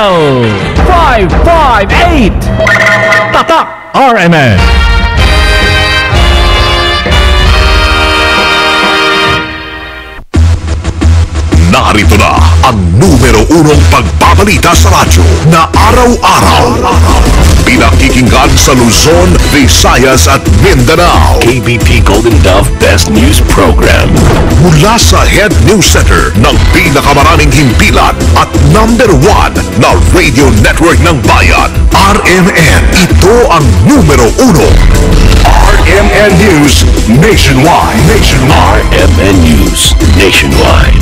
558 Tatak RMN. Narito na ang numero 1 pagbabalita sa radyo na araw-araw. Pinakikinggan sa Luzon, Visayas at Mindanao. KBP Golden Dove Best News Program. Mula sa Head News Center ng pinakamaraming himpilan at number 1 na radio network ng bayan, RMN. Ito ang numero 1. RMN News Nationwide. RMN News Nationwide.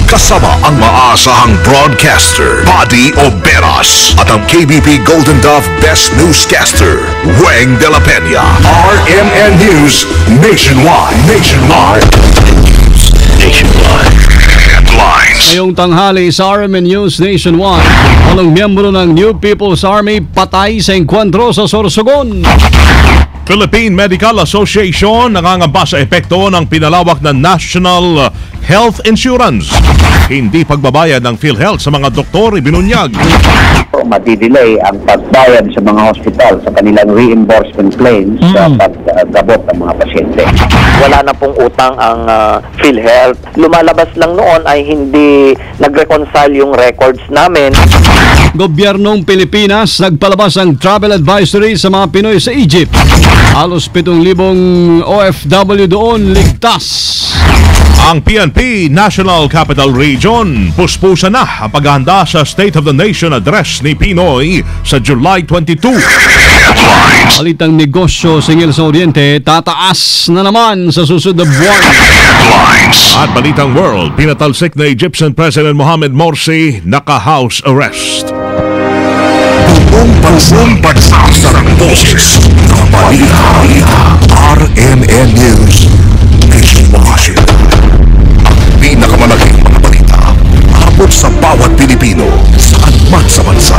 Kasama ang maasahang broadcaster, Buddy Oberas, at ang KBP Golden Dove Best Newscaster, Weng de la Peña. RMN News Nationwide. RMN News Nationwide. Headlines. Ngayong tanghali sa RMN News Nationwide, walang miyembro ng New People's Army patay sa engkwentro sa Sorsogon. Philippine Medical Association nangangamba sa epekto ng pinalawak na National Health Insurance. Hindi pagbabayad ng PhilHealth sa mga doktor ibinunyag. Madidelay ang pagbayad sa mga hospital sa kanilang reimbursement claims sa paggabot ng mga pasyente. Wala na pong utang ang PhilHealth. Lumalabas lang noon ay hindi nag-reconcile yung records namin. Gobyernong Pilipinas nagpalabas ng travel advisory sa mga Pinoy sa Egypt. Halos 7,000 OFW doon ligtas. Ang PNP National Capital Region puspusa na ang paghahanda sa State of the Nation Address ni Pinoy sa July 22. Balitang negosyo singil sa Oriente tataas na naman sa susunod na buwan. At balitang world, pinatalsik na Egyptian President Mohamed Morsi naka-house arrest. Buong bansa sa boses ng balita. RMN News Nationwide. Ang pinakamalaking mga balita abot sa bawat Pilipino saan man sa bansa.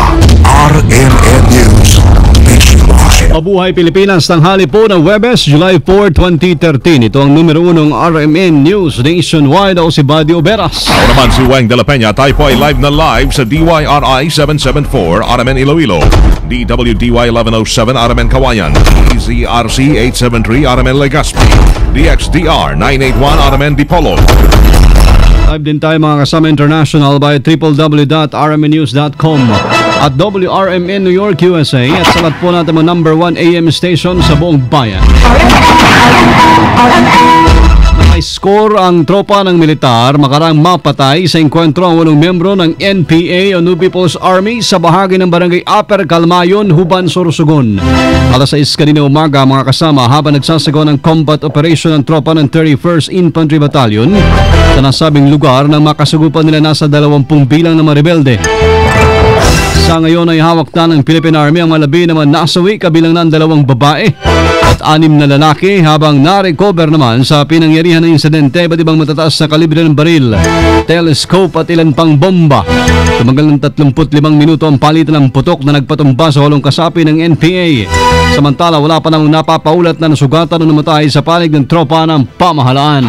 RMN News Nationwide. Mabuhay Pilipinas, tanghali po ng Webes, July 4, 2013. Ito ang numero 1 ng RMN News Nationwide. Ako si Buddy Oberas. Ako naman si Weng de la Peña. Tayo po ay live na live sa DYRI 774 RMN Iloilo, DWDY 1107 RMN Kawayan, DZRC 873 RMN Legazpi, DXDR 981 RMN Dipolo. Live din tayo mga kasama international by www.rmnews.com at WRMN New York, USA, at salat po natin ang number 1 AM station sa buong bayan. Naka-score ang tropa ng militar makarang mapatay sa engkwentro ang 8 miyembro ng NPA o New People's Army sa bahagi ng barangay Upper Calmayon, Huban, Sorsogon. Alas 6 kanina umaga mga kasama habang nagsasagawa ng combat operation ng tropa ng 31st Infantry Battalion sa nasabing lugar nang makasugupan nila nasa 20 bilang na mga rebelde. Sa ngayon ay hawak na ng Philippine Army ang malabi naman nasawi kabilang ng 2 babae at 6 na lalaki, habang na-recover naman sa pinangyarihan ng insidente iba't ibang matataas na kalibre ng baril, telescope at ilan pang bomba. Tumagal ng 35 minuto ang palitan ng putok na nagpatumba sa 8 kasapi ng NPA. Samantala wala pa namang napapaulat na nasugatan o namatay sa panig ng tropa ng pamahalaan.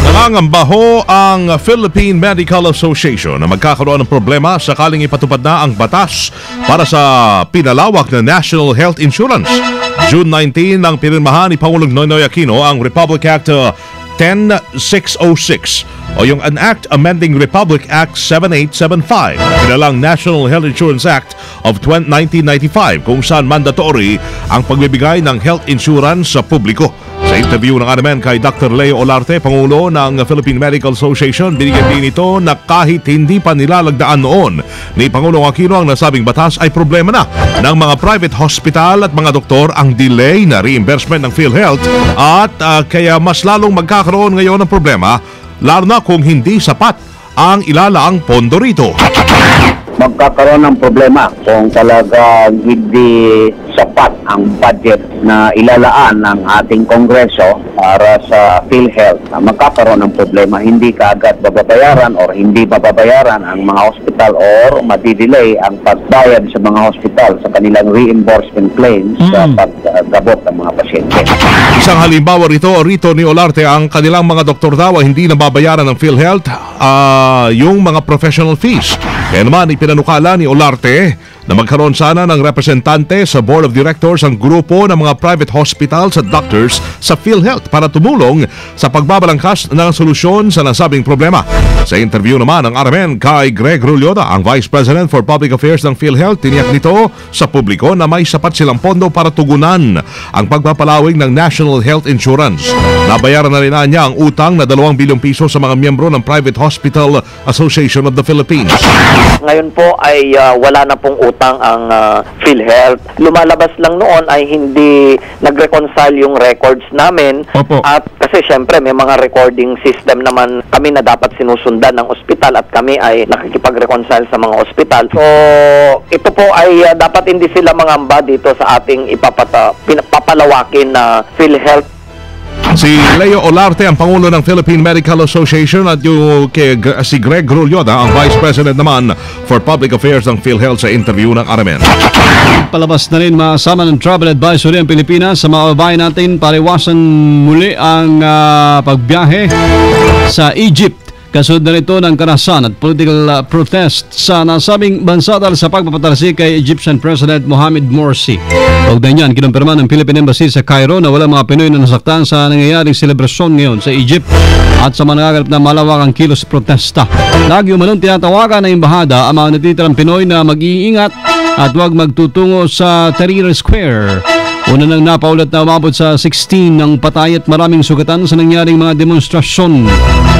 Nangangamba ho ang Philippine Medical Association na magkakaroon ng problema sakaling ipatupad na ang batas para sa pinalawak na National Health Insurance. June 19 nang pinirmahan ni Pangulong Noynoy Aquino ang Republic Act 10606 o yung An Act Amending Republic Act 7875, kinalang National Health Insurance Act of 1995, kung saan mandatory ang pagbibigay ng health insurance sa publiko. Sa interview ng RMN kay Dr. Leo Olarte, Pangulo ng Philippine Medical Association, binigyan din ito na kahit hindi pa nilalagdaan noon ni Pangulong Aquino ang nasabing batas ay problema na ng mga private hospital at mga doktor ang delay na reimbursement ng PhilHealth at kaya mas lalong magkakaroon ngayon ng problema, lalo na kung hindi sapat ang ilalaang pondo rito. Magkakaroon ng problema kung talagang hindi sapat ang budget na ilalaan ng ating Kongreso para sa PhilHealth, magkakaroon ng problema. Hindi kaagad bababayaran or hindi bababayaran ang mga hospital or madidelay ang pagbayad sa mga hospital sa kanilang reimbursement claims sa paggamot ng mga pasyente. Isang halimbawa rito ni Olarte, ang kanilang mga doktor daw ay hindi nababayaran ng PhilHealth yung mga professional fees. Kaya naman ipinanukala ni Olarte na magkaroon sana ng representante sa Board of Directors ang grupo ng mga private hospitals at doctors sa PhilHealth para tumulong sa pagbabalangkas ng solusyon sa nasabing problema. Sa interview naman ng RMN kay Greg Rulloda, ang Vice President for Public Affairs ng PhilHealth, tiniyak nito sa publiko na may sapat silang pondo para tugunan ang pagpapalawig ng National Health Insurance. Nabayaran na rin niya ang utang na 2 bilyong piso sa mga miyembro ng Private Hospital Association of the Philippines. Ngayon po ay wala na pong utang ang PhilHealth. Lumalabas lang noon ay hindi nag-reconcile yung records namin. Opo. At kasi syempre may mga recording system naman kami na dapat sinusundan ng ospital at kami ay nakikipag-reconcile sa mga ospital. So ito po ay dapat hindi sila mangamba dito sa ating papalawakin na PhilHealth. Si Leo Olarte, ang Pangulo ng Philippine Medical Association, at si Greg Rulloda, ang Vice President naman for Public Affairs ng PhilHealth sa interview ng RMN. Palabas na rin masama ng Travel Advisory ang Pilipinas sa mga babae natin para iwasan muli ang pagbiyahe sa Egypt. Kasunod na rito ng karahasan at political protest sa nasabing bansa dahil sa pagpapatalsik kay Egyptian President Mohamed Morsi. Kaugnay niyan, kinumpirma ng Philippine Embassy sa Cairo na walang mga Pinoy na nasaktan sa nangyayaring selebrasyon ngayon sa Egypt at sa mga nagaganap na malawakang kilos protesta. Lagi umanong tinatawagan ng embahada ang mga natitirang Pinoy na mag-iingat at huwag magtutungo sa Tahrir Square. Una nang napaulat na umabot sa 16 ng patay at maraming sugatan sa nangyaring mga demonstrasyon.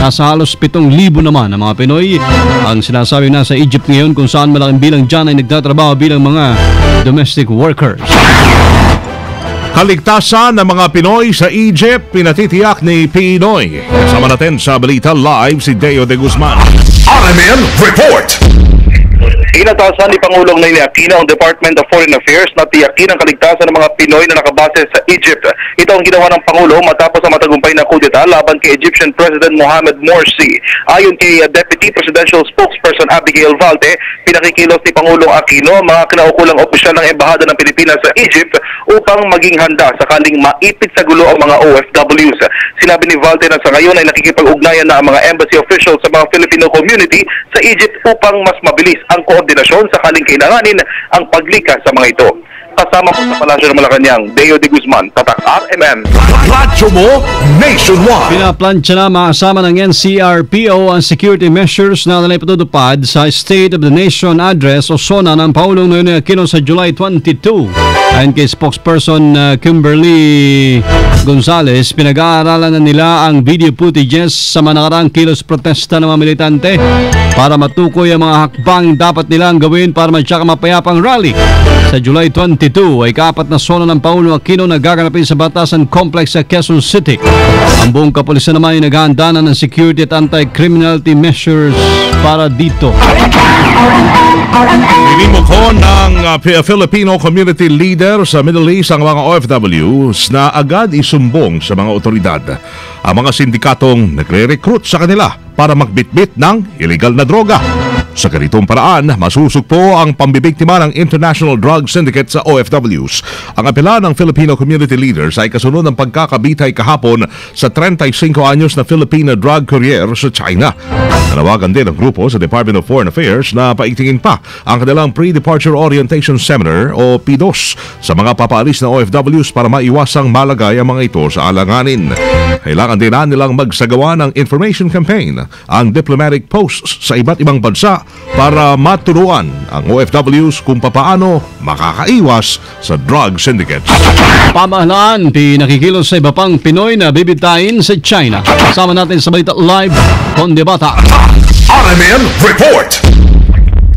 Nasa halos 7,000 naman ang mga Pinoy ang sinasabi na sa Egypt ngayon, kung saan malaking bilang dyan ay nagtatrabaho bilang mga domestic workers. Kaligtasan ng mga Pinoy sa Egypt, pinatitiyak ni Pinoy. Kasama natin sa Balita Live si Deo de Guzman. RMN Report! Inatasan ni Pangulong Noynoy Aquino ang Department of Foreign Affairs na tiyakin ang kaligtasan ng mga Pinoy na nakabase sa Egypt. Ito ang ginawa ng Pangulo matapos ang matagumpay na kudeta laban kay Egyptian President Mohamed Morsi. Ayon kay Deputy Presidential Spokesperson Abigail Valte, pinakikilos ni Pangulong Aquino ang mga kinaukulang opisyal ng Embahada ng Pilipinas sa Egypt upang maging handa sakaling maipit sa gulo ang mga OFWs. Sinabi ni Valte na sa ngayon ay nakikipag-ugnayan na ang mga embassy officials sa mga Filipino community sa Egypt upang mas mabilis ang koordinasyon sakaling kailanganin ang paglikas sa mga ito. Kasama po sa Palasyo ng Malacanang, Deo de Guzman, Tatak RMN. Radyo mo nationwide. Pinaplansya na makasama ng NCRPO ang security measures na naipatutupad sa State of the Nation Address o SONA ng Pangulong Noynoy Aquino sa July 22. Ayon kay spokesperson Kimberly Gonzalez, pinag-aaralan na nila ang video footages sa mga nakaraang kilos protesta ng mga militante para matukoy ang mga hakbang dapat nilang gawin para matsaka mapayapang rally. Sa July 22 ay kaapat na SONA ng Pangulong Aquino na gaganapin sa Batasan Complex sa Quezon City. Ang buong kapulisan naman ay naghahanda na ng security at anti-criminality measures para dito. Inimukho ng Filipino community leader sa Middle East ang mga OFWs na agad isumbong sa mga otoridad ang mga sindikatong nagre-recruit sa kanila para magbitbit ng illegal na droga. Sa ganitong paraan, masusugpo ang pambibiktima ng International Drug Syndicate sa OFWs. Ang apela ng Filipino community leaders ay kasunod ng pagkakabitay kahapon sa 35 anyos na Filipino drug courier sa China. Nanawagan din ang grupo sa Department of Foreign Affairs na paigtingin pa ang kanilang Pre-Departure Orientation Seminar o PDOS sa mga papaalis na OFWs para maiwasang malagay ang mga ito sa alanganin. Kailangan din nilang magsagawa ng information campaign ang diplomatic posts sa iba't ibang bansa para maturuan ang OFWs kung papaano makakaiwas sa drug syndicates. Pamahalaan, pinakikilos sa iba pang Pinoy na bibitain sa China. Kasama natin sa Balita Live, Konde Bata. RMN Report!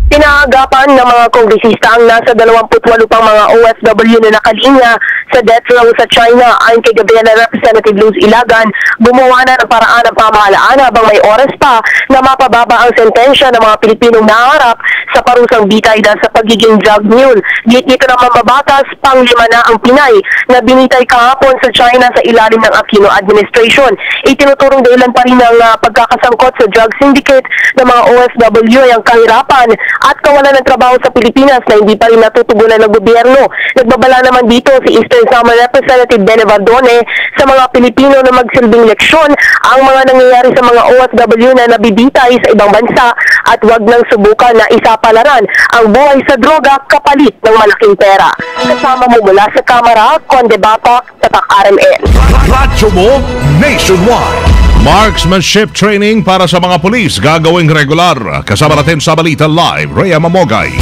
Pinaaga tanggapan ng mga kongresista ang nasa 28 pang mga OFW na nakalinya sa death row sa China. Ayon kay Gabriela Representative Luz Ilagan, gumawa na ng paraan ng pamahalaan habang may oras pa na mapababa ang sentensya ng mga Pilipinong naharap sa parusang bitay dahil sa pagiging drug mule. Dito naman mabatas, pang-5 na ang Pinay na binitay kahapon sa China sa ilalim ng Aquino administration. Itinuturong dahilan pa rin ng pagkakasangkot sa drug syndicate ng mga OFW ay ang kahirapan at kawalan ng trabaho sa Pilipinas na hindi pa rin natutugunan ng gobyerno. Nagbabala naman dito si Eastern Samar Representative Bene Vardone sa mga Pilipino na magsilbing leksyon ang mga nangyayari sa mga OFW na nabibitay sa ibang bansa at wag nang subukan na isapalaran ang buhay sa droga kapalit ng malaking pera. Kasama mo mula sa Kamara, Conde Batak, Tatak RMN. Radyo mo nationwide. Marksmanship training para sa mga pulis gagawing regular. Kasama natin sa Balita Live, Rhea Mamogay.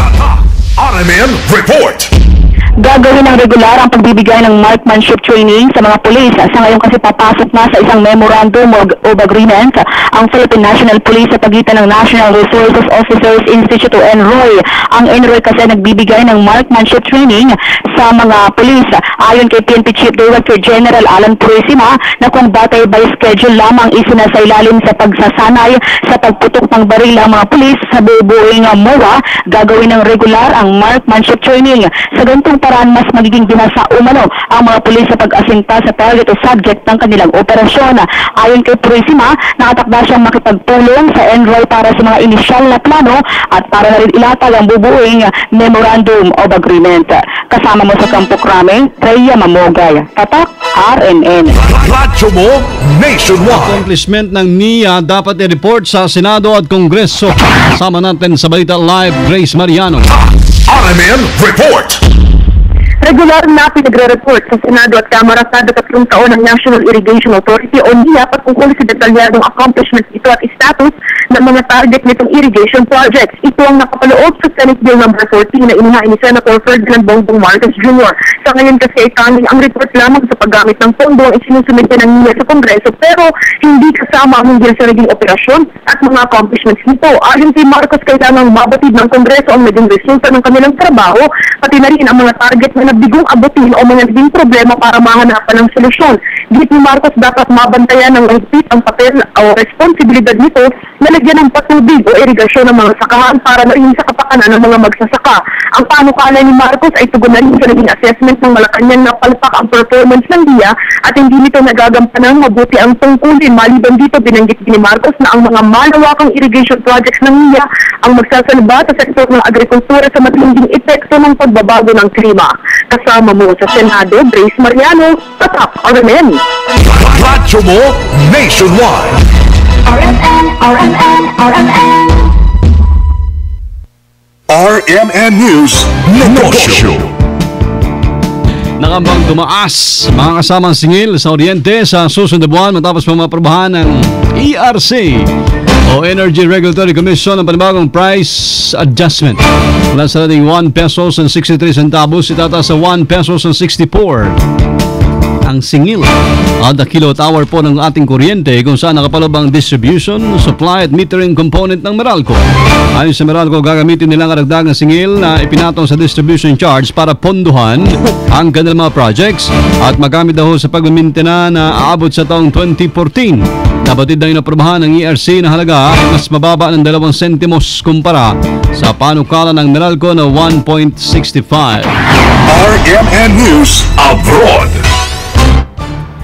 RMN Report. Gagawin ng regular ang pagbibigay ng marksmanship training sa mga pulis. Sa ngayon kasi papasok na sa isang memorandum of agreement ang Philippine National Police sa pagitan ng National Resources Officers Institute o NROI. Ang NROI kasi nagbibigay ng marksmanship training sa mga pulis. Ayon kay PNP Chief Director General Alan Purisima na kung batay by schedule lamang isinasailalim sa pagsasanay sa pagputok ng baril ang mga pulis sa bubuing MOA, gagawin ng regular ang marksmanship training. Sa ganitong paraan, mas magiging binasa umano ang mga pulis sa pag-asinta sa target o subject ng kanilang operasyon. Ayon kay Purisima, nakatakda siyang makipagpulong sa NROI para sa mga inisyal na plano at para na rin ilatag ang bubuing Memorandum of Agreement. Kasama mo sa Campo Crame, Rhea Mamogay, Tatak RMN. Radyo mo nationwide. Accomplishment ng NIA dapat i-report sa Senado at Kongreso. Kasama natin sa Balita Live, Grace Mariano. RMN Report. Regular na pinagre-report sa Senado at Kamara kada 3 taon ng National Irrigation Authority o NIA patungkol sa detalyadong accomplishments ito at status ng mga target nitong irrigation projects. Ito ang nakapaloob sa Senate Bill No. 14 na inihain ni Senator Ferdinand Bongbong Marcos Jr. Sa ngayon kasi ay tanging ang report lamang sa paggamit ng pondo ang isinusumite ng NIA sa Kongreso pero hindi kasama ang hinggil sa naging operasyon at mga accomplishments nito. Ayon kay Marcos, kailangang mabatid ng Kongreso ang naging resulta ng kanilang trabaho pati na rin ang mga target na bigong abutin o mga naging problema para mahanapan ng solusyon. Git ni Marcos, dapat mabantayan ng mahigpit ang papel o responsibilidad nito na lagyan ng patubig o irigasyon ng mga sakahan para na rin sa kapakanan ng mga magsasaka. Ang panukala ni Marcos ay tugon na rin sa naging assessment ng Malacanang na palpak ang performance ng NIA at hindi nito nagagampanang mabuti ang tungkulin. Maliban dito, binanggit ni Marcos na ang mga malawakang irrigation projects ng NIA ang magsasalba sa sektor ng agrikultura sa matinding epekto ng pagbabago ng klima. Kasama mo sa Senado, Grace Mariano, Tatak RMN. Radyo mo nationwide. RMN, RMN, RMN. RMN News Negosyo. Nakambang tumaas mga kasamang singil sa Oriente sa susunod na buwan matapos maprobahan ng ERC o Energy Regulatory Commission ng panibagong price adjustment. Mula sa dating 1 pesos and 63 centavos, itataas sa 1 pesos and 64 ang singil at the kilowatt hour po ng ating kuryente kung saan nakapalob ang distribution, supply at metering component ng Meralco. Ayon sa Meralco, gagamitin nilang karagdagang singil na ipinatong sa distribution charge para ponduhan ang kanilang mga projects at magamit daw sa pagmamintena na aabot sa taong 2014. Nabatid na inaprobahan ng ERC na halaga mas mababa ng 2 sentimos kumpara sa panukala ng Meralco na 1.65. RMN News Abroad.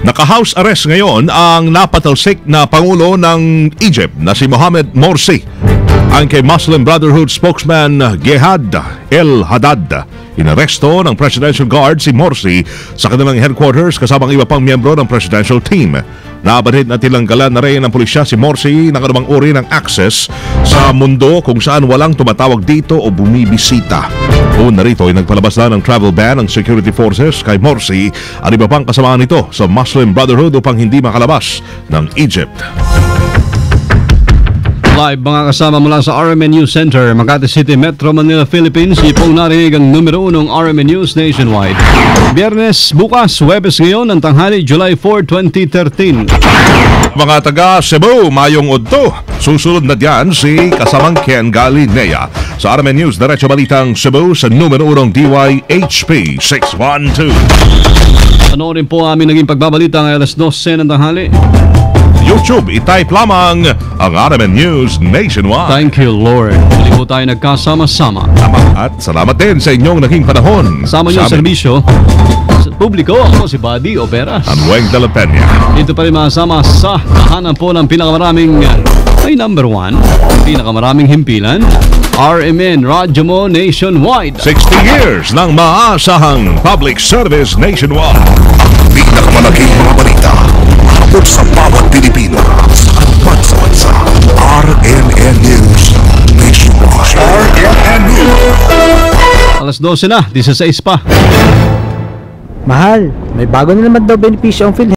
Naka-house arrest ngayon ang napatalsik na Pangulo ng Egypt na si Mohamed Morsi. Ang kay Muslim Brotherhood spokesman Gehad El Haddad, inaresto ng Presidential Guard si Morsi sa kanilang headquarters kasama ang iba pang miyembro ng presidential team. Nabatid na tilanggalan na rin ng pulisya si Morsi ng anumang uri ng access sa mundo kung saan walang tumatawag dito o bumibisita. Una rito ay nagpalabas na ng travel ban ng security forces kay Morsi at iba pang kasamaan nito sa Muslim Brotherhood upang hindi makalabas ng Egypt. Live mga kasama mula sa RMN News Center, Makati City, Metro Manila, Philippines. Ipong narinig ang numero 1 RMN News nationwide. Biyernes bukas, Huwebes ngayon ng tanghali, July 4, 2013. Mga taga Cebu, mayong udto. Susunod na diyan si kasamang Ken Galinea Sa RMN News, Diretso Balitang Cebu sa numero 1 DYHP 612. Panoorin po aming naging pagbabalita ng alas 12 ng tanghali. YouTube, itype lamang ang RMN News Nationwide. Thank you, Lord. Muli po tayo nagkasama-sama. At salamat din sa inyong naging panahon. Kasama niyo sa serbisyo sa publiko. Ako si Buddy Opera. Anweng de la Peña. Ito pa rin masama sa tahanan po ng pinakamaraming ay number 1, pinakamaraming himpilan, RMN Radyo Mo Nationwide. 60 years ng maasahang public service nationwide. Pinakamalaking mga balita abot sa bawat Pilipino sa bansa-bansa. RMN News Nationwide. RMN News. Alas 12 na, 16 pa. Mahal, may bago na naman daw benepisyo ang PhilHealth.